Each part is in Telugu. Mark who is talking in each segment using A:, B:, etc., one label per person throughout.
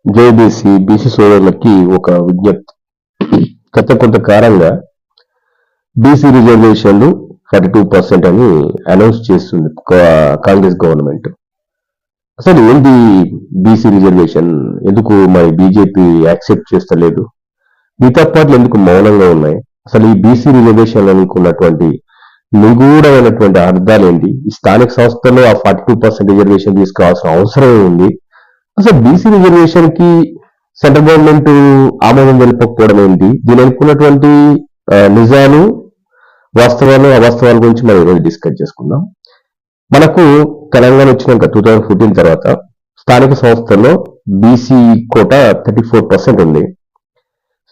A: జేబీసీ బీసీ సోదరులకి ఒక విజ్ఞప్తి. గత కొంతకాలంగా బీసీ రిజర్వేషన్లు 32% అని అనౌన్స్ చేస్తుంది కాంగ్రెస్ గవర్నమెంట్. అసలు ఏంటి బీసీ రిజర్వేషన్? ఎందుకు మరి బీజేపీ యాక్సెప్ట్ చేస్తలేదు? మిగతా పార్టీలు ఎందుకు మౌనంగా ఉన్నాయి? అసలు ఈ బీసీ రిజర్వేషన్ అనుకున్నటువంటి నిగూఢమైనటువంటి అర్థాలు ఏంటి? ఈ స్థానిక సంస్థల్లో ఆ 42% రిజర్వేషన్ తీసుకోవాల్సిన అవసరం ఉంది. అసలు బీసీ రిజర్వేషన్ కి సెంట్రల్ గవర్నమెంట్ ఆమోదం తెలిపకపోవడం ఏంటి? దీని అనుకున్నటువంటి నిజాలు, వాస్తవాలు, అవాస్తవాల గురించి మనం ఈరోజు డిస్కస్ చేసుకుందాం. మనకు తెలంగాణ వచ్చినాక 2014 తర్వాత స్థానిక సంస్థల్లో బీసీ కోట 34% ఉంది.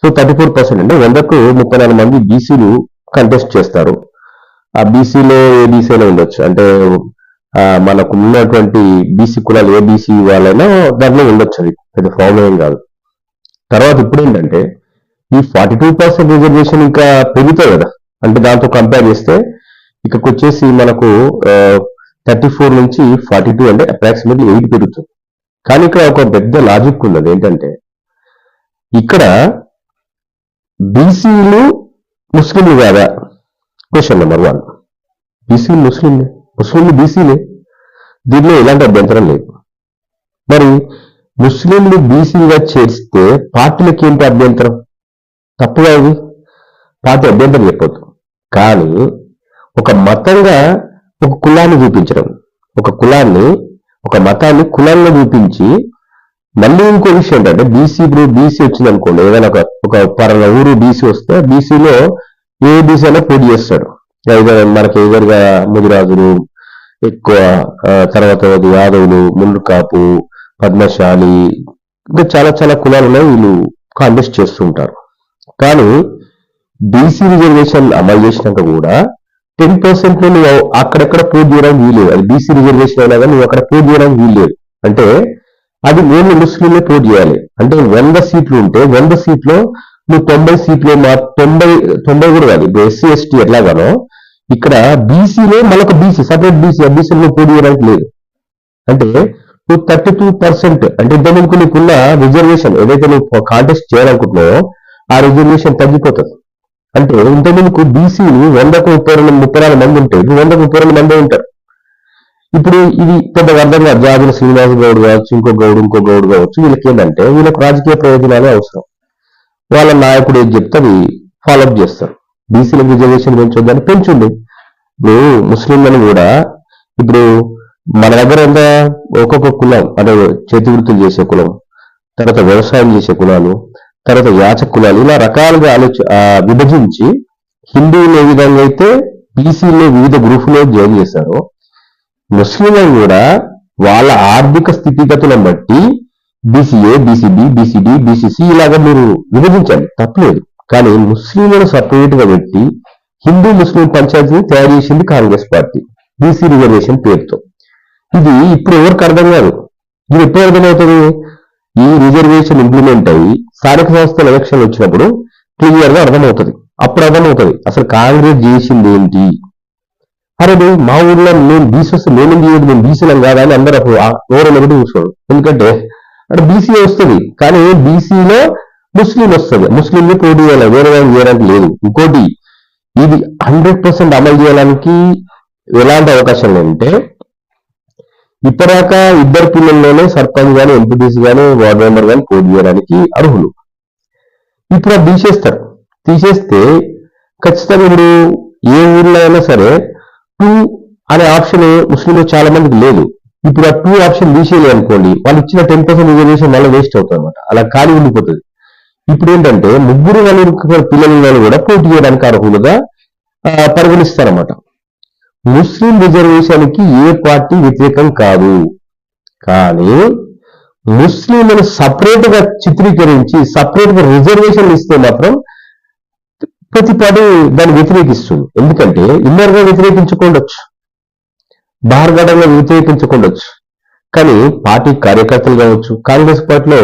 A: సో 34% అంటే 100కు 34 మంది బీసీలు కంటెస్ట్ చేస్తారు. ఆ బీసీలో ఏ బీసీ అయినా ఉండొచ్చు. అంటే మనకు ఉన్నటువంటి బీసీ కులాలు ఏ బీసీ వాళ్ళైనా దాంట్లో ఉండొచ్చు. అది పెద్ద ప్రాబ్లం ఏం కాదు. తర్వాత ఇప్పుడు ఏంటంటే ఈ 42% రిజర్వేషన్ ఇంకా పెరుగుతాయి కదా. అంటే దాంతో కంపేర్ చేస్తే ఇక్కడికి వచ్చేసి మనకు 34 నుంచి 42 అంటే అప్రాక్సిమేట్లీ 8 పెరుగుతుంది. కానీ ఇక్కడ ఒక పెద్ద లాజిక్ ఉన్నది. ఏంటంటే ఇక్కడ బీసీలు ముస్లింలు కాదా? Question number 1. బీసీలు ముస్లింలు బీసీలే. దీనిలో ఎలాంటి అభ్యంతరం లేదు. మరి ముస్లింలు బీసీలుగా చేస్తే పార్టీలకి ఏంటి అభ్యంతరం? తప్పుగా ఇది. పార్టీ అభ్యంతరం చెప్పొద్దు. కానీ ఒక మతంగా ఒక కులాన్ని చూపించడం, ఒక మతాన్ని కులంగా చూపించి, మళ్ళీ ఇంకో విషయం ఏంటంటే బీసీ వచ్చింది అనుకోండి, ఏదైనా ఒక పలానా ఊరు బీసీ వస్తే బీసీలో ఏ బీసీ అయినా పోటీ చేస్తాడు. మనకి ఎదురుగా ముదిరాజులు ఎక్కువ, తర్వాత యాదవులు, మునుకాపు, పద్మశాలి, ఇంకా చాలా చాలా కులాలు ఉన్నాయి. వీళ్ళు కాంటెస్ట్ చేస్తుంటారు. కానీ బీసీ రిజర్వేషన్ అమలు చేసినాక కూడా 10% నువ్వు అక్కడెక్కడ పోటీ చేయడానికి వీల్లేదు. అది బీసీ రిజర్వేషన్ అయినా కానీ నువ్వు అక్కడ పోటీ చేయడానికి వీల్లేదు. అంటే అది ఓన్లీ ముస్లింలే పోటీ చేయాలి. అంటే 100 సీట్లు ఉంటే 100 సీట్లో నువ్వు 90 సీట్లు 90 కూడా కాదు. ఇప్పుడు ఎస్సీ ఎస్టీ ఎట్లాగానో ఇక్కడ బీసీలో మరొక బీసీ సపరేట్ బీసీ, ఆ బీసీలో పోటీ చేయడానికి లేదు. అంటే నువ్వు 32% అంటే ఇంతకుముందుకు నీకున్న రిజర్వేషన్ ఏదైతే నువ్వు కాంటెస్ట్ చేయాలనుకుంటున్నావో ఆ రిజర్వేషన్ తగ్గిపోతుంది. అంటే ఇంతకుముందుకు బీసీలు 100కు 34 మంది ఉంటే 100కు 32 మంది ఉంటారు. ఇప్పుడు ఇది పెద్ద అర్థం కాదు. జాబుల శ్రీనివాస గౌడ్ కావచ్చు, ఇంకో గౌడ్ కావచ్చు. వీళ్ళకి ఏంటంటే వీళ్ళకి రాజకీయ ప్రయోజనాలే అవసరం. వాళ్ళ నాయకుడు ఏది చెప్తే అది ఫాలోఅప్ చేస్తారు. బీసీలకు రిజర్వేషన్ పెంచొద్దని పెంచుంది. ఇప్పుడు ముస్లింలను కూడా ఇప్పుడు మన దగ్గర ఎంత ఒక్కొక్క కులం, అంటే చేతి వృత్తులు చేసే కులం, తర్వాత వ్యవసాయం చేసే కులాలు, తర్వాత యాచ కులాలు, ఇలా రకాలుగా విభజించి హిందువులు ఏ విధంగా అయితే బీసీలో వివిధ గ్రూపులో జాయిన్ చేశారో ముస్లింలను కూడా వాళ్ళ ఆర్థిక స్థితిగతులను బట్టి బీసీఏ, బీసీబీ, బీసీడీ, బీసీసీ ఇలాగా మీరు విభజించాలి, తప్పలేదు. కానీ ముస్లింలను సపరేట్ గా పెట్టి హిందూ ముస్లిం పంచాయతీని తయారు చేసింది కాంగ్రెస్ పార్టీ బీసీ రిజర్వేషన్ పేరుతో. ఇది ఇప్పుడు ఎవరికి అర్థం కాదు. ఇది ఎప్పుడు అర్థమవుతుంది? ఈ రిజర్వేషన్ ఇంప్లిమెంట్ అయ్యి స్థానిక సంస్థల ఎలక్షన్లు వచ్చినప్పుడు క్లియర్ గా అర్థమవుతుంది. అప్పుడు అర్థమవుతుంది అసలు కాంగ్రెస్ చేసింది ఏంటి. అరే మా ఊర్లో నేను బీసీ వస్తే నేను బీసీలం కాదా అని అందరూ ఎవరైనా ఒకటి చూసుకోడు. ఎందుకంటే అంటే బీసీ వస్తుంది, కానీ బీసీలో ముస్లిం వస్తుంది. ముస్లింని పోటీ చేయాలి, వేరే వాళ్ళు చేయడానికి లేదు. ఇంకోటి ఇది 100% అమలు చేయడానికి ఎలాంటి అవకాశం లేదంటే ఇప్పటిదాకా ఇద్దరు పిల్లల్లోనే సర్పంచ్ గాని, ఎంపీటీసీ గాని, వార్డు మెంబర్ గాని పోటీ చేయడానికి అర్హులు. ఇప్పుడు అది తీసేస్తే ఖచ్చితంగా ఇప్పుడు ఏ ఊర్లో అయినా సరే 2 అనే ఆప్షన్ ముస్లింలు చాలా మందికి లేదు. ఇప్పుడు ఆ 2 ఆప్షన్ తీసేయాలి అనుకోండి, వాళ్ళు ఇచ్చిన 10% రిజర్వేషన్ మళ్ళీ వేస్ట్ అవుతుంది అనమాట. అలా ఖాళీ ఉండిపోతుంది. ఇప్పుడు ఏంటంటే 3 పిల్లలను కూడా పోటీ చేయడానికి అర్హులుగా పరిగణిస్తారన్నమాట. ముస్లిం రిజర్వేషన్ కి ఏ పార్టీ వ్యతిరేకం కాదు. కానీ ముస్లింలను సపరేట్ గా చిత్రీకరించి సపరేట్ గా రిజర్వేషన్ ఇస్తే మాత్రం ప్రతి పార్టీ దాన్ని వ్యతిరేకిస్తుంది. ఎందుకంటే ఇన్నర్ గా వ్యతిరేకించుకోండొచ్చు, బార్గడంగా వ్యతిరేకించుకోండొచ్చు. కానీ పార్టీ కార్యకర్తలు కావచ్చు, కాంగ్రెస్ పార్టీలో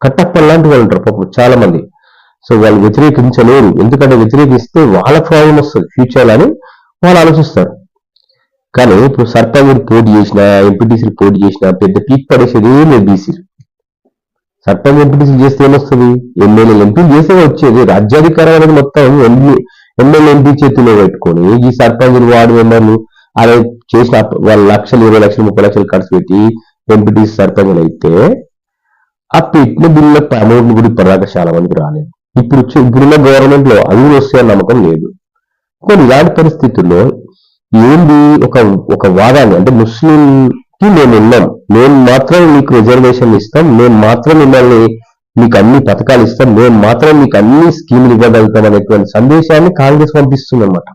A: కట్టప్ప లాంటి వాళ్ళు ఉంటారు పాపం చాలా మంది. సో వాళ్ళు వ్యతిరేకించలేరు. ఎందుకంటే వ్యతిరేకిస్తే వాళ్ళ ప్రాబ్లం వస్తుంది ఫ్యూచర్ అని వాళ్ళు ఆలోచిస్తారు. కానీ ఇప్పుడు సర్పంచ్ పోటీ చేసినా, ఎంపీటీసీలు పోటీ చేసినా పెద్ద పీక్ పడేసేది లేదు బీసీలు. సర్పంచ్ ఎంపీటీసీ చేస్తే ఏమొస్తుంది? ఎమ్మెల్యే ఎంపీలు చేస్తే వచ్చేది. రాజ్యాధికారం అనేది మొత్తం ఎమ్మెల్యే ఎంపీ చేతిలో పెట్టుకొని ఈ సర్పంచులు వార్డు మెంబర్లు అలా చేసిన వాళ్ళ లక్షలు 20 లక్షలు 30 లక్షలు ఖర్చు పెట్టి ఎంపీటీసీ సర్పంచులు అయితే ఆ పెట్టిన బిల్లుల అమౌంట్ కూడా ఇప్పటిదాకా చాలా మందికి రాలేదు. ఇప్పుడున్న గవర్నమెంట్ లో అవి వస్తాయని నమ్మకం లేదు. కొన్ని ఇలాంటి పరిస్థితుల్లో ఏంది ఒక వాదాన్ని అంటే ముస్లింకి మేము ఉన్నాం, మేము మాత్రం మీకు రిజర్వేషన్ ఇస్తాం, మేము మాత్రం మిమ్మల్ని మీకు అన్ని పథకాలు ఇస్తాం, మేము మాత్రం మీకు అన్ని స్కీములు ఇవ్వగలుగుతాం అనేటువంటి సందేశాన్ని కాంగ్రెస్ పంపిస్తుంది అనమాట.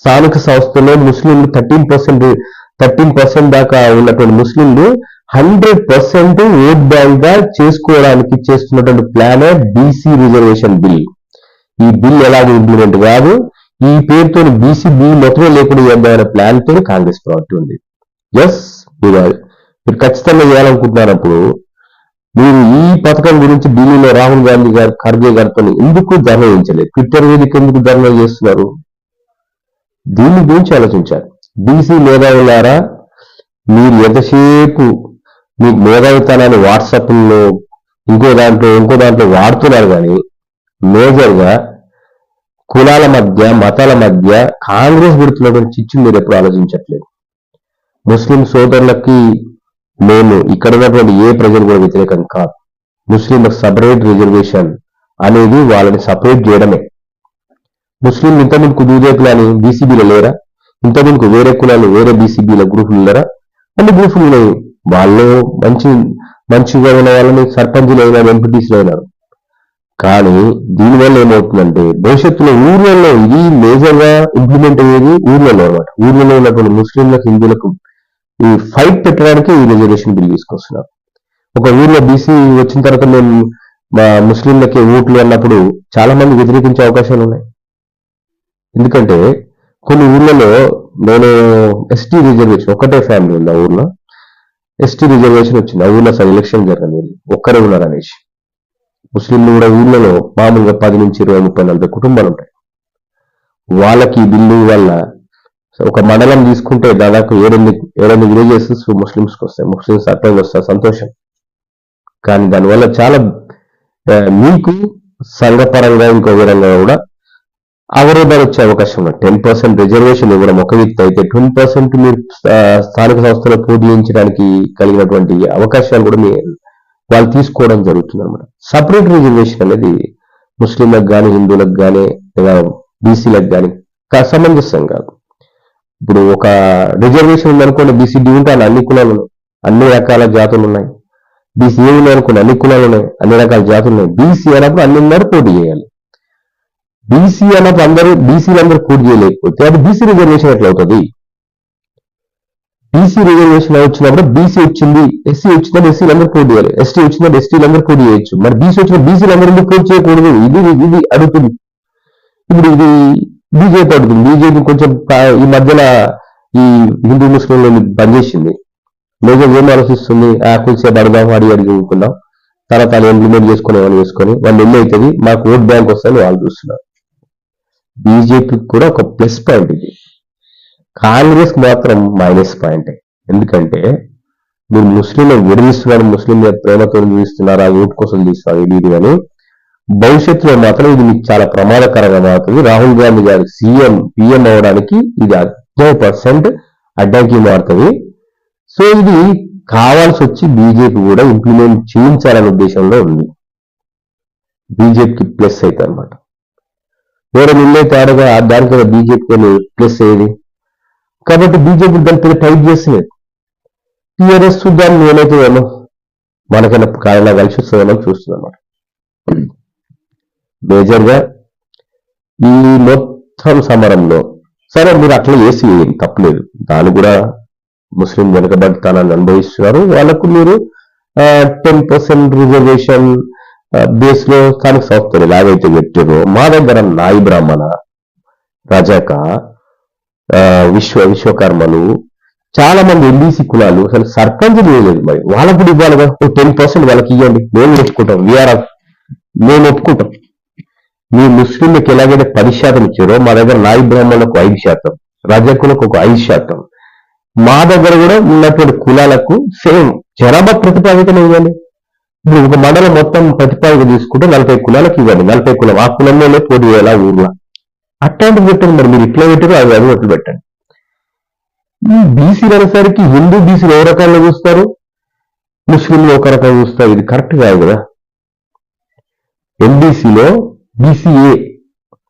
A: స్థానిక సంస్థల్లో ముస్లింలు 13% దాకా ఉన్నటువంటి ముస్లింలు 100% ఓట్ బ్యాంక్ గా చేసుకోవడానికి చేస్తున్నటువంటి ప్లానే బీసీ రిజర్వేషన్ బిల్. ఈ బిల్ ఎలాగో ఇంప్లిమెంట్ కాదు, ఈ పేరుతో బీసీ బిల్ మొత్తం లేకుండా చేద్దామనే ప్లాన్ తో కాంగ్రెస్ పార్టీ ఉంది. ఎస్, మీరు ఖచ్చితంగా చేయాలనుకుంటున్నప్పుడు మీరు ఈ పథకం గురించి ఢిల్లీలో రాహుల్ గాంధీ గారు, ఖర్గే గారితో ఎందుకు ధర్నా చేయించలేదు? ట్విట్టర్ వేదిక ఎందుకు ధర్నా చేస్తున్నారు? దీని గురించి ఆలోచించాలి. బీసీ మేధావులారా, మీరు ఎంతసేపు మీకు మేధావితనాన్ని వాట్సాప్లో ఇంకో దాంట్లో వాడుతున్నారు, కానీ మేజర్ గా కులాల మధ్య మతాల మధ్య కాంగ్రెస్ పెడుతున్నటువంటి చిచ్చు మీరు ఎప్పుడు ఆలోచించట్లేదు. ముస్లిం సోదరులకి మేము ఇక్కడ ఉన్నటువంటి ఏ ప్రజలు కూడా వ్యతిరేకం కాదు. ముస్లింలకు సపరేట్ రిజర్వేషన్ అనేది వాళ్ళని సపరేట్ చేయడమే. ముస్లిం ఇంతకుముందుకు బీజేపీలని బీసీబీలో లేరా? ఇంతకుముందుకు వేరే కులాలు వేరే బీసీబీల గ్రూపులు లేరా? అన్ని గ్రూపులు లేవు. వాళ్ళు మంచిగా ఉన్న వాళ్ళని సర్పంచులు అయినారు, ఎంపీటీసీలు అయినారు. కానీ దీనివల్ల ఏమవుతుందంటే భవిష్యత్తులో ఊర్లలో ఇది మేజర్ గా ఇంప్లిమెంట్ అయ్యేది ఊర్లలో అనమాట. ఊర్లలో ఉన్నటువంటి ముస్లింలకు హిందువులకు ఈ ఫైట్ పెట్టడానికి ఈ రిజర్వేషన్ బిల్ తీసుకొస్తున్నారు. ఒక ఊర్లో బీసీ వచ్చిన తర్వాత మేము మా ముస్లింలకి ఓట్లు అన్నప్పుడు చాలా మంది వ్యతిరేకించే అవకాశాలు ఉన్నాయి. ఎందుకంటే కొన్ని ఊర్లలో నేను ఎస్టీ రిజర్వేషన్, ఒక్కటే ఫ్యామిలీ ఉంది ఆ ఊర్లో, ఎస్టీ రిజర్వేషన్ వచ్చింది. ఆ ఊర్లో అసలు ఎలక్షన్ జరగలేదు, ఒక్కరే ఉన్నారు అనేసి. ముస్లింలు కూడా ఊర్లలో మామూలుగా 10 నుంచి 20, 30, 40 కుటుంబాలు ఉంటాయి. వాళ్ళకి ఈ బిల్లు వల్ల ఒక మండలం తీసుకుంటే దాదాపు 7 విలేజెస్ ముస్లింస్కి వస్తాయి, ముస్లింస్ అట్లా వస్తాయి, సంతోషం. కానీ దానివల్ల చాలా మీకు సంఘపరంగా ఇంకో విధంగా కూడా అవరోధాలు వచ్చే అవకాశం ఉంది. 10% రిజర్వేషన్ ఇవ్వడం ఒక వ్యక్తి అయితే 20% మీరు స్థానిక సంస్థలో పోటీ చేయించడానికి కలిగినటువంటి అవకాశాలు కూడా వాళ్ళు తీసుకోవడం జరుగుతుంది అనమాట. సపరేట్ రిజర్వేషన్ అనేది ముస్లింలకు కానీ హిందువులకు కానీ లేదా బీసీలకు కానీ సమంజసం కాదు. ఇప్పుడు ఒక రిజర్వేషన్ ఉందనుకోండి, బీసీడీ ఉంటే అన్ని కులాలు ఉన్నాయి, అన్ని రకాల జాతులు ఉన్నాయి. బీసీ ఏ ఉన్నాయనుకోండి, అన్ని కులాలు ఉన్నాయి, అన్ని రకాల జాతులు ఉన్నాయి. బీసీ అన్నప్పుడు అందరూ పోటీ చేయాలి. బీసీ అన్నప్పుడు బీసీలందరూ పోటీ చేయలేకపోతే అది బీసీ రిజర్వేషన్ ఎట్లా అవుతుంది? బీసీ రిజర్వేషన్ వచ్చినప్పుడు బీసీ వచ్చింది, ఎస్సీ వచ్చిందని ఎస్సీలందరూ పోటీ చేయాలి, ఎస్టీ వచ్చిందని ఎస్టీలందరూ పోటీ చేయొచ్చు. మరి బీసీ వచ్చిన బీసీలందరూ ఎందుకు పోటీ చేయకూడదు? ఇది అడుగుతుంది. ఇప్పుడు ఇది బీజేపీ అడుగుతుంది. బీజేపీ కొంచెం ఈ మధ్యన ఈ హిందూ ముస్లింలను బంద్ చేసింది. మేజర్ ఏం ఆలోచిస్తుంది? కొంచెం అడిగి ఊరుకుందాం, తర్వాత ఇంప్లిమెంట్ చేసుకొని వాళ్ళు ఎన్ని అవుతుంది, మాకు ఓట్ బ్యాంక్ వస్తాయని వాళ్ళు చూస్తున్నారు. బీజేపీకి కూడా ఒక ప్లస్ పాయింట్ ఇది, కాంగ్రెస్ మాత్రం మైనస్ పాయింట్. ఎందుకంటే మీరు ముస్లింలను విడదీస్తున్నారు, ముస్లిం ప్రేమతో చూస్తున్నారు, ఆ ఓటు కోసం తీస్తున్నారు, ఇది అని భవిష్యత్తులో మాత్రం ఇది మీకు చాలా ప్రమాదకరంగా మారుతుంది. రాహుల్ గాంధీ గారి పిఎం అవడానికి ఇది 100% అడ్డంకి మారుతుంది. సో ఇది కావాల్సి వచ్చి బీజేపీ కూడా ఇంప్లిమెంట్ చేయించాలనే ఉద్దేశంలో ఉంది. బీజేపీకి ప్లస్ అయితే అనమాట. వేరే నిన్నే తేడాగా దానికి బీజేపీ ప్లస్ అయ్యేది. కాబట్టి బీజేపీ దాని పేరు టైప్ చేస్తున్నది. టీఆర్ఎస్ చూద్దాం నేనైతే మనకైనా కారణంగా కలిసి వస్తుందని చూస్తుందన్నమాట. మేజర్ గా ఈ మొత్తం సమరంలో సరే మీరు అట్లా చేసి తప్పలేదు, దాన్ని కూడా ముస్లిం వెనుకబడితనాన్ని అనుభవిస్తున్నారు. వాళ్ళకు మీరు 10% రిజర్వేషన్ బేస్ లో స్థానిక సంస్థలు ఎలాగైతే పెట్టారో మా దగ్గర నాయి బ్రాహ్మణ, రజక, విశ్వకర్మలు చాలా మంది ఎంబీసీ కులాలు అసలు సర్పంచ్ లేదు. మరి వాళ్ళకు కూడా ఇవ్వాలిగా 10% వాళ్ళకి ఇవ్వండి, మేము ఒప్పుకుంటాం. మేము ఒప్పుకుంటాం. మీ ముస్లింలకు ఎలాగైతే 10% ఇచ్చారో మా దగ్గర నాయి బ్రాహ్మణులకు 5%, రజకులకు ఒక 5%, మా దగ్గర కూడా ఉన్నటువంటి కులాలకు సేమ్ జనాభా ప్రతిపాదికన ఇవ్వాలి. ఇప్పుడు ఒక మండలం మొత్తం ప్రతిపాదన తీసుకుంటే 40 కులాలకు ఇవ్వండి, 40 కులం ఆ కులంలోనే పోటీ చేయాలా ఊర్లో, అట్లాంటివి పెట్టండి. మరి మీరు ఇట్లా పెట్టారు అది అది అట్లు పెట్టండి. ఈ బీసీలు అనేసరికి హిందూ బీసీలు ఏ రకంగా చూస్తారు, ముస్లింలు ఒక రకంగా చూస్తారు. ఇది కరెక్ట్ కాదు కదా. ఎంబీసీలో బీసీఏ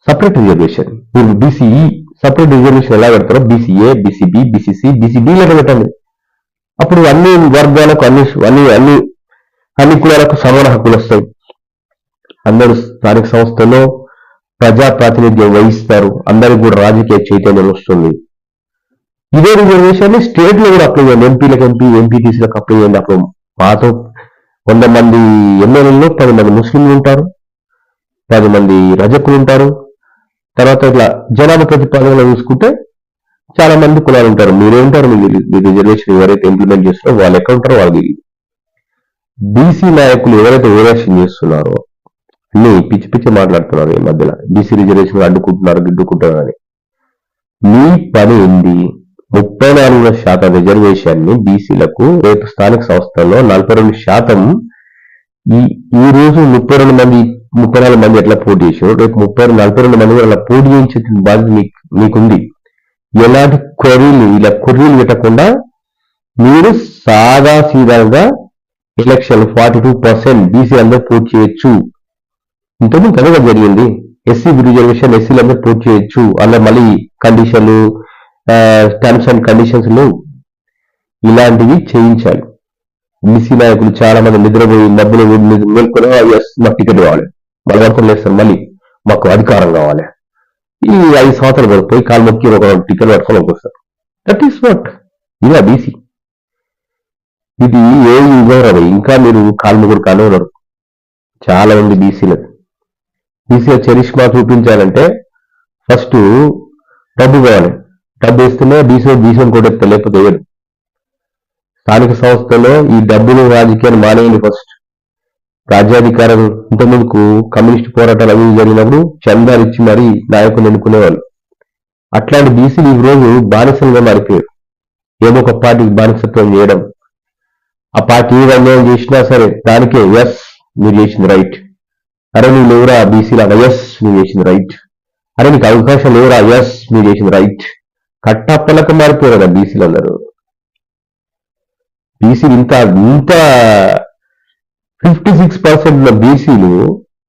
A: సపరేట్ రిజర్వేషన్, మీరు బీసీఈ సపరేట్ రిజర్వేషన్ ఎలా పెడతారో బీసీఏ, బీసీబీ, బీసీసీ, బీసీబీ లెక్క పెట్టండి. అప్పుడు అన్ని వర్గాలకు అన్ని అన్ని అన్ని అన్ని కులాలకు సమాన హక్కులు వస్తాయి. అందరూ స్థానిక సంస్థల్లో ప్రజా ప్రాతినిధ్యం వహిస్తారు, అందరికి కూడా రాజకీయ చైతన్యం వస్తుంది. ఇదే రిజర్వేషన్ స్టేట్ లో కూడా అప్లై చేయండి, ఎంపీలకు ఎంపీటీసీలకు అప్లై చేయండి. అప్పుడు మాతో 100 మంది ఎమ్మెల్యేల్లో 10 మంది ముస్లింలు ఉంటారు, 10 మంది రజకులు ఉంటారు. తర్వాత ఇట్లా జనాభా ప్రతిపాదనలో చూసుకుంటే చాలా మంది కులాలు ఉంటారు. మీరేంటారు, మీ రిజర్వేషన్ ఎవరైతే ఇంప్లిమెంట్ చేస్తారో వాళ్ళు ఎక్కడ ఉంటారో వాళ్ళు తెలియదు. బీసీ నాయకులు ఎవరైతే ఓవరాక్షన్ చేస్తున్నారో అన్ని పిచ్చి పిచ్చి మాట్లాడుతున్నారు ఈ మధ్యలో, బీసీ రిజర్వేషన్ అడ్డుకుంటున్నారు గిడ్డుకుంటున్నారు అని. మీ పని ఏంది? 34% రిజర్వేషన్ ని బీసీలకు రేపు స్థానిక సంస్థల్లో 42% ఈ రోజు 34 మంది ఎట్లా పోటీ చేసారు, రేపు 42 మంది అలా పోటీ చేయించే బాధ్యత మీకుంది. ఎలాంటి కొర్రీలు పెట్టకుండా మీరు సాదా సీదాగా ఎలక్షన్ 42% బీసీ అందరూ పోటీ చేయొచ్చు. ఇంతకుముందు కనుక జరిగింది. ఎస్సీ రిజర్వేషన్ ఎస్సీలందరూ పోటీ చేయొచ్చు, అలా మళ్ళీ కండిషన్లు టర్మ్స్ అండ్ కండిషన్స్ ఇలాంటివి చేయించాలి. బీసీ నాయకులు చాలా మంది నిద్రపోయి డబ్బులు మేల్కొని మాకు టికెట్ కావాలి, మళ్ళీ వర్తం లేస్తారు, మళ్ళీ మాకు అధికారం కావాలి. ఈ 5 సంవత్సరాలు పోయి కాలు మొక్కి ఒక టికెట్ పట్టుకొని వస్తారు. దట్ ఈస్ వాట్ ఇలా బీసీ. ఇది ఏ యుగం రాదు. ఇంకా మీరు కాలు ముగ్గురు కనుగొనరు. చాలా మంది బీసీలో చరిష్మా చూపించాలంటే ఫస్ట్ డబ్బు కావాలి. డబ్బు ఇస్తేనే బీసీని కూడా లేకపోతే వేయడు. స్థానిక సంస్థలో ఈ డబ్బులు రాజకీయాలు మానేయండి. ఫస్ట్ రాజ్యాధికారం ఇంతకుముందుకు కమ్యూనిస్ట్ పోరాటాలు అవి జరిగినప్పుడు చందాలు ఇచ్చి మరీ నాయకులు ఎన్నుకునేవాళ్ళు. అట్లాంటి బీసీలు ఈ రోజు బానిసలుగా మారిపోయారు. ఏదో ఒక పార్టీకి బానిసత్వం చేయడం, ఆ పార్టీ ఏ అన్యాయం చేసినా సరే దానికే ఎస్ మీరు చేసింది రైట్, అరే నువ్వు లేవురా బీసీలాగా ఎస్ నువ్వు చేసింది రైట్, అరే నీకు అవకాశం లేవురా ఎస్ మీరు చేసింది రైట్. కట్టప్పలకు మారిపోయారు కదా బీసీలు అందరూ. బీసీలు ఇంత 56% బీసీలు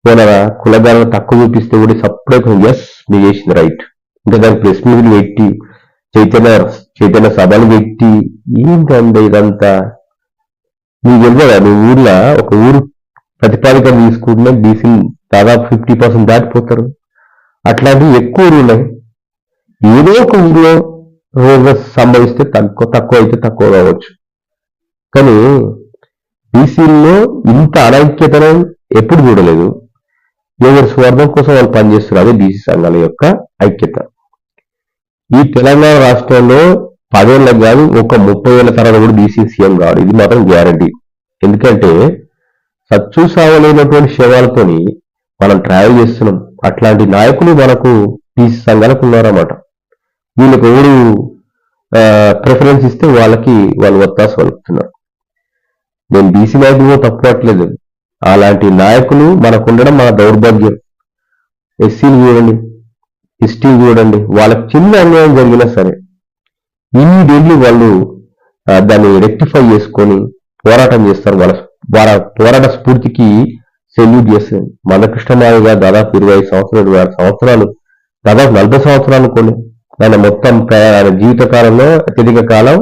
A: మన కులగాలను తక్కువ చూపిస్తే కూడా సపరేట్ ఎస్ మీరు చేసింది రైట్. ఇంకా దానికి ప్రెస్ మీట్లు పెట్టి చైతన్య సభలు పెట్టి ఏంటంటే ఇదంతా మీకు తెలియదా? మీ ఊర్లో ఒక ఊరు ప్రతిపాదిక తీసుకుంటే బీసీలు దాదాపు 50% దాటిపోతారు. అట్లాంటివి ఎక్కువ ఊరు ఉన్నాయి. ఏదో ఒక ఊరిలో రోజు సంభవిస్తే తక్కువ అయితే తక్కువ కావచ్చు. కానీ బీసీల్లో ఇంత అనైక్యతను ఎప్పుడు చూడలేదు. ఎవరి స్వార్థం కోసం వాళ్ళు పనిచేస్తున్నారు. అదే బీసీ సంఘాల యొక్క ఐక్యత. ఈ తెలంగాణ రాష్ట్రంలో 10 ఏళ్ళకి కాదు, ఒక 30 ఏళ్ళ తర్వాత కూడా బీసీ సీఎం కాదు. ఇది మాత్రం గ్యారంటీ. ఎందుకంటే సచ్చు సావలేనటువంటి శవాలతోని మనం ట్రావెల్ చేస్తున్నాం. అట్లాంటి నాయకులు మనకు బీసీ సంఘాలకు ఉన్నారన్నమాట. వీళ్ళకి ఎవరు ప్రిఫరెన్స్ ఇస్తే వాళ్ళు ఒత్తాసు పలుకుతున్నారు. నేను బీసీ నాయకులు తప్పుపట్టలేదు. అలాంటి నాయకులు మనకు ఉండడం మన దౌర్భాగ్యం. ఎస్సీలు చూడండి, ఎస్టీలు చూడండి, వాళ్ళకి చిన్న అన్యాయం జరిగినా సరే ఇమ్మీడియట్లీ వాళ్ళు దాన్ని రెక్టిఫై చేసుకొని పోరాటం చేస్తారు. వాళ్ళ పోరాట స్ఫూర్తికి సెల్యూట్ చేస్తారు. మందకృష్ణమాయ గారు దాదాపు 25 సంవత్సరాలు 26 సంవత్సరాలు దాదాపు 40 సంవత్సరాలు కొన్ని ఆయన మొత్తం ఆయన జీవిత కాలంలో అత్యధిక కాలం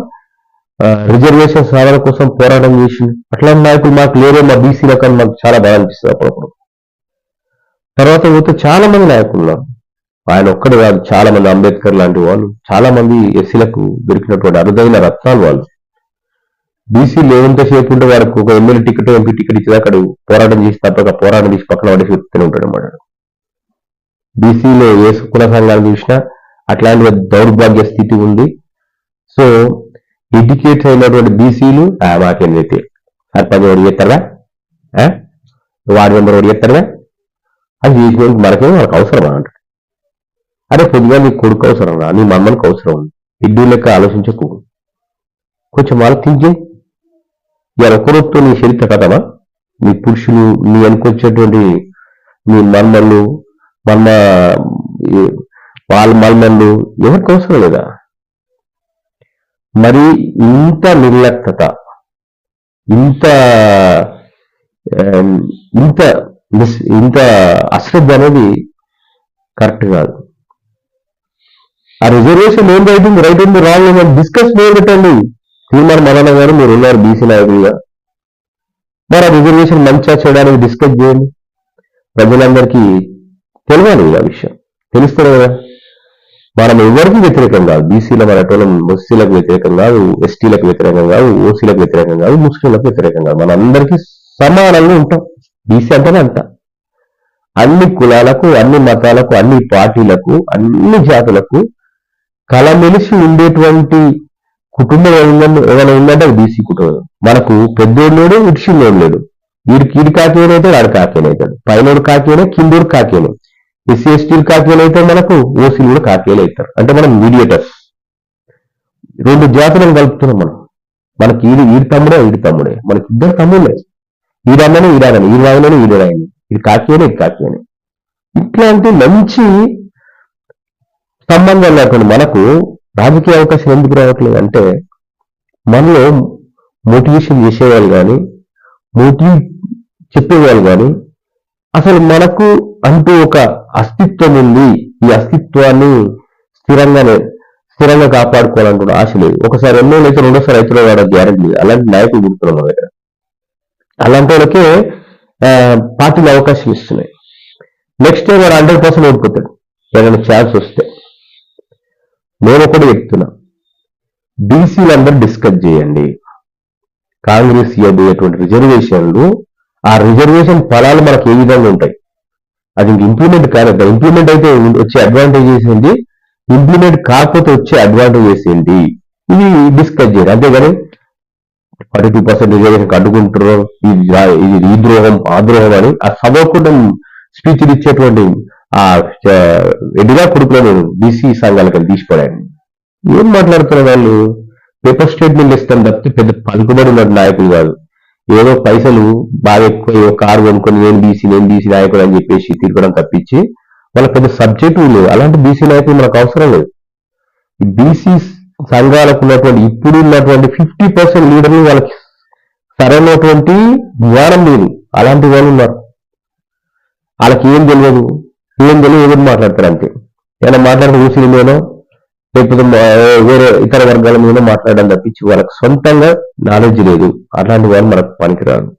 A: రిజర్వేషన్ సాధన కోసం పోరాటం చేసింది. అట్లాంటి నాయకులు మాకు లేరే, మా బీసీల కానీ మాకు చాలా బాగా అనిపిస్తుంది అప్పుడప్పుడు. తర్వాత పోతే చాలా మంది నాయకులు ఉన్నారు. ఆయన ఒక్కడు కాదు, చాలా మంది అంబేద్కర్ లాంటి వాళ్ళు, చాలా మంది ఎస్సీలకు దొరికినటువంటి అరుదైన రత్నాలు వాళ్ళు. బీసీలు ఎంతసేపు ఉంటే వారికి ఒక ఎమ్మెల్యే టికెట్ ఎంపీ టికెట్ ఇచ్చేది అక్కడ పోరాటం చేసి తప్పక పోరాటం చేసి పక్కన పడేసి చెప్తూనే ఉంటాడు అన్నమాట. బీసీలో ఏ కుల సంఘాలు చూసినా అట్లాంటి దౌర్భాగ్య స్థితి ఉంది. సో ఎడ్యుకేట్ అయినటువంటి బీసీలు మాకేందైతే సర్పంచ్ వాడు చేస్తారా, వార్డు మెంబర్ వాడు చేస్తారా, అది చేసినందుకు మనకు అవసరమా అంటారు. అరే పొద్దుగా నీ కొడుకు అవసరం రా, నీ మమ్మల్కి అవసరం ఉంది. ఇడ్డూ లెక్క ఆలోచించకు, కొంచెం వాళ్ళు థింక్ చేయి. ఇలా ఒకరోజుతో నీ చరిత్ర కదమా? మీ పురుషులు, మీ వెనుకొచ్చేటువంటి మీ మన్మళ్ళు, మన్మ వాళ్ళ మన్మళ్ళు ఎవరికి అవసరం లేదా? మరి ఇంత నిర్లక్తత, ఇంత ఇంత ఇంత అశ్రద్ధ అనేది కరెక్ట్ కాదు. ఆ రిజర్వేషన్ ఏం రైట్ ఉంది, రాంగ్ డిస్కస్ పెట్టండి. తీర్మానం మదన గారు మీరు ఉన్నారు బీసీ నాయకులుగా, మరి ఆ రిజర్వేషన్ మంచిగా చేయడానికి డిస్కస్ చేయండి. ప్రజలందరికీ తెలియాలి ఆ విషయం, తెలుస్తుంది కదా. మనం ఎవరికి వ్యతిరేకం కాదు, బీసీల మనటోళ్ళం ఎస్సీలకు వ్యతిరేకం కాదు, ఎస్టీలకు వ్యతిరేకం కాదు, ఓసీలకు వ్యతిరేకం కాదు, ముస్లింలకు వ్యతిరేకం కాదు. మన అందరికీ సమానంగా ఉంటాం. బీసీ అంటేనే అంట అన్ని కులాలకు, అన్ని మతాలకు, అన్ని పార్టీలకు, అన్ని జాతులకు కలమెలిసి ఉండేటువంటి కుటుంబం ఏమైనా ఉందంటే అది బీసీ కుటుంబం. మనకు పెద్దోడు లేడు, ఇడిచిన్నోడు లేడు. వీడి కాకేనైతే వాడు కాకేనైతాడు, పైనోడు కాకేనే, కిందోడు కాకేనే. ఎస్సీ ఎస్టీలు కాకేలు అయితే మనకు ఓసీలు కూడా కాకేలు అవుతారు. అంటే మనం మీడియేటర్స్, రెండు జాతులను కలుపుతున్నాం మనం. మనకి ఈడి తమ్ముడే, మనకి ఇద్దరు తమ్ముళ్ళే. ఈడన్నని ఈడానని, ఈ రాయనని ఈడు రాయని, ఇది కాకేనే ఇది కాకేనే. ఇట్లాంటి మంచి సంబంధం లేకుండా మనకు రాజకీయ అవకాశం ఎందుకు రావట్లేదు అంటే, మనలో మోటివేషన్ చేసేవాళ్ళు కానీ, చెప్పేవాళ్ళు కానీ, అసలు మనకు అంటూ ఒక అస్తిత్వం ఉంది, ఈ అస్తిత్వాన్ని స్థిరంగా కాపాడుకోవాలనుకున్న ఆశ లేదు. ఒకసారి ఎన్నో అయితే రెండోసారి రైతులు వాడ గ్యారెంటీ లేదు. అలాంటి నాయకులు గుర్తున్నాం మన దగ్గర. అలాంటి వాళ్ళకే పార్టీలు అవకాశం ఇస్తున్నాయి. నెక్స్ట్ టైం వాడు 100% ఓడిపోతాడు ఏదైనా ఛాన్స్ వస్తే. నేను ఒకటి చెప్తున్నా, బీసీలందరూ డిస్కస్ చేయండి. కాంగ్రెస్ ఇవ్వబోయేటువంటి రిజర్వేషన్లు, ఆ రిజర్వేషన్ ఫలాలు మనకు ఏ విధంగా ఉంటాయి, అది ఇంప్లిమెంట్ కాలేదు. ఇంప్లిమెంట్ అయితే వచ్చే అడ్వాంటేజెస్ ఏంటి, ఇంప్లిమెంట్ కాకపోతే వచ్చే అడ్వాంటేజెస్ ఏంటి, ఇది డిస్కస్ చేయాలి. అంతేగాని 42% రిజర్వేషన్ అడ్డుకుంటారు, ఇది ఈ ద్రోహం ఆ ద్రోహం అని ఆ సభకుండా స్పీచ్లు ఇచ్చేటువంటి ఆ ఎడిగా కొడుకులను బీసీ సంఘాలకు తీసుకోవడానికి ఏం మాట్లాడుతున్నారు వాళ్ళు? పేపర్ స్టేట్మెంట్ ఇస్తాను తప్పితే పెద్ద పలుకుబడి ఉన్న నాయకులు కాదు. ఏదో పైసలు బాగా ఎక్కువ కారు కొనుక్కొని నేను బీసీ నాయకుడు అని చెప్పేసి తిరగడం తప్పించి వాళ్ళ పెద్ద సబ్జెక్టు లేదు. అలాంటి బీసీ నాయకులు మనకు అవసరం లేదు. ఈ బీసీ సంఘాలకు ఉన్నటువంటి ఇప్పుడు ఉన్నటువంటి 50% లీడర్లు వాళ్ళకి సరైనటువంటి జ్ఞానం లేదు. అలాంటి వాళ్ళు ఉన్నారు, వాళ్ళకి ఏం తెలియదు ఏదో మాట్లాడతారు అంతే. ఏమైనా మాట్లాడిన ఊసిన మీదనో లేకపోతే వేరే ఇతర వర్గాల మీద మాట్లాడడం తప్పించి వాళ్ళకి సొంతంగా నాలెడ్జ్ లేదు. అలాంటి వాళ్ళు మనకు పనికిరాదు.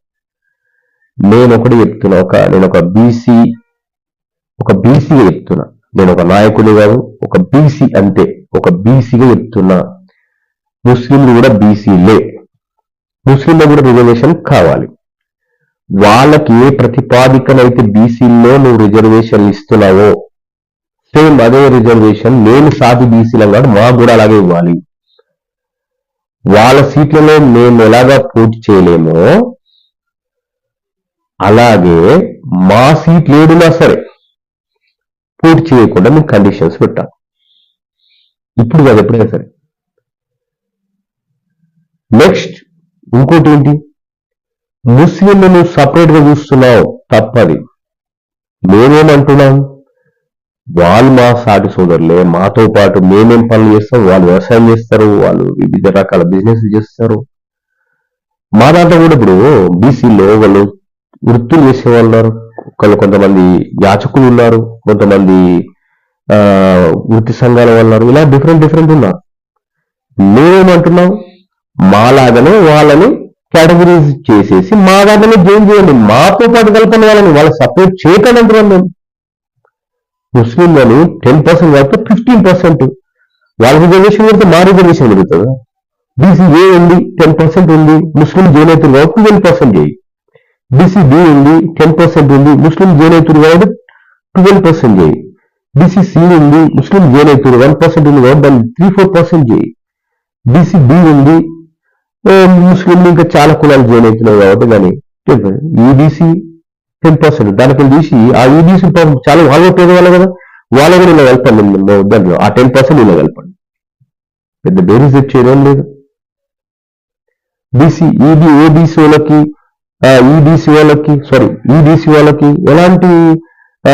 A: నేను ఒకటి చెప్తున్నా, నేను ఒక బీసీగా చెప్తున్నా. నేను ఒక నాయకుడు కాదు, ఒక బీసీ అంతే, ఒక బీసీగా చెప్తున్నా. ముస్లింలు కూడా బీసీలే, ముస్లింలు కూడా రిజర్వేషన్ కావాలి. వాళ్ళకి ఏ ప్రతిపాదికనైతే బీసీల్లో నువ్వు రిజర్వేషన్ ఇస్తున్నావో సేమ్ అదే రిజర్వేషన్ నేను సాటి బీసీలం కాదు మాకు కూడా అలాగే ఇవ్వాలి. వాళ్ళ సీట్లలో మేము ఎలాగా పోటీ చేయలేమో అలాగే మా సీట్లు ఏడున్నా సరే పోటీ చేయకుండా మేము కండిషన్స్ పెట్టాం. ఇప్పుడు కాదు, ఎప్పుడైనా సరే. నెక్స్ట్ ఇంకోటి ఏంటి, ముస్లింలు నువ్వు సపరేట్ గా చూస్తున్నావు, తప్పది. మేమేమంటున్నాం, వాళ్ళు మా సాటి సోదరులే, మాతో పాటు మేమేం పనులు చేస్తాం, వాళ్ళు వ్యవసాయం చేస్తారు, వాళ్ళు వివిధ రకాల బిజినెస్ చేస్తారు. మా దాంట్లో కూడా ఇప్పుడు బీసీలో వాళ్ళు వృత్తులు చేసేవాళ్ళు ఉన్నారు, కొంతమంది యాచకులు ఉన్నారు, కొంతమంది వృత్తి సంఘాల వాళ్ళు ఉన్నారు, ఇలా డిఫరెంట్ ఉన్నారు. మేమేమంటున్నాం, మాలాగానే వాళ్ళని కేటగిరీస్ చేసేసి మా దాంట్లోనే జాయిన్ చేయండి, మాతో పాటు కలపని వాళ్ళని సపోర్ట్ చేయకండి అంటున్నాం మేము. ముస్లింలని 10% కాబట్టి 15% వాళ్ళ రిజర్వేషన్ పెడితే మా రిజర్వేషన్ పెరుగుతుంది. బీసీ ఏ ఉంది 10% ఉంది, ముస్లిం జాయిన్ అవుతుంది కాబట్టి 12% చేయి. బీసీ బి ఉంది 10% ఉంది, ముస్లిం జాయిన్ అవుతుంది కాబట్టి 12% చేయి. బీసీ సి ఉంది, ముస్లిం జాయిన్ అవుతుంది 1% ఉంది కాబట్టి దాన్ని 3-4% చేయి. బీసీ బి ఉంది, ముస్లింలు ఇంకా చాలా కులాలు జాయిన్ అవుతున్నాయి కాబట్టి దాన్ని ఈబీసీ 10%, దానికి తీసి ఆ ఈబీసీ చాలా వాళ్ళు పేదవాళ్ళు కదా, వాళ్ళ కూడా ఇలా కలపండి, దాంట్లో ఆ 10% ఇలా కలపండి, పెద్ద బేరీస్ చేయడం లేదు. బీసీ ఓబీసీలకి ఈ బీసీ వాళ్ళకి ఎలాంటి ఆ,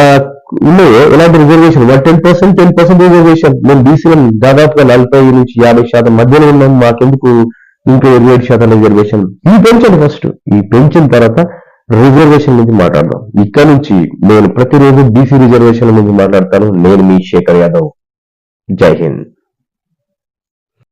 A: ఉన్నాయో ఎలాంటి రిజర్వేషన్ 10% రిజర్వేషన్. మేము బీసీలో దాదాపుగా 40-50% మధ్యలో ఉన్నాం, మాకెందుకు ఇంకో 27% రిజర్వేషన్? ఈ పెంచండి ఫస్ట్. ఈ పెంచిన తర్వాత రిజర్వేషన్ నుంచి మాట్లాడదాం. ఇక్కడ నుంచి నేను ప్రతిరోజు బీసీ రిజర్వేషన్ నుంచి మాట్లాడతాను. నేను మీ శేఖర్ యాదవ్. జై హింద్.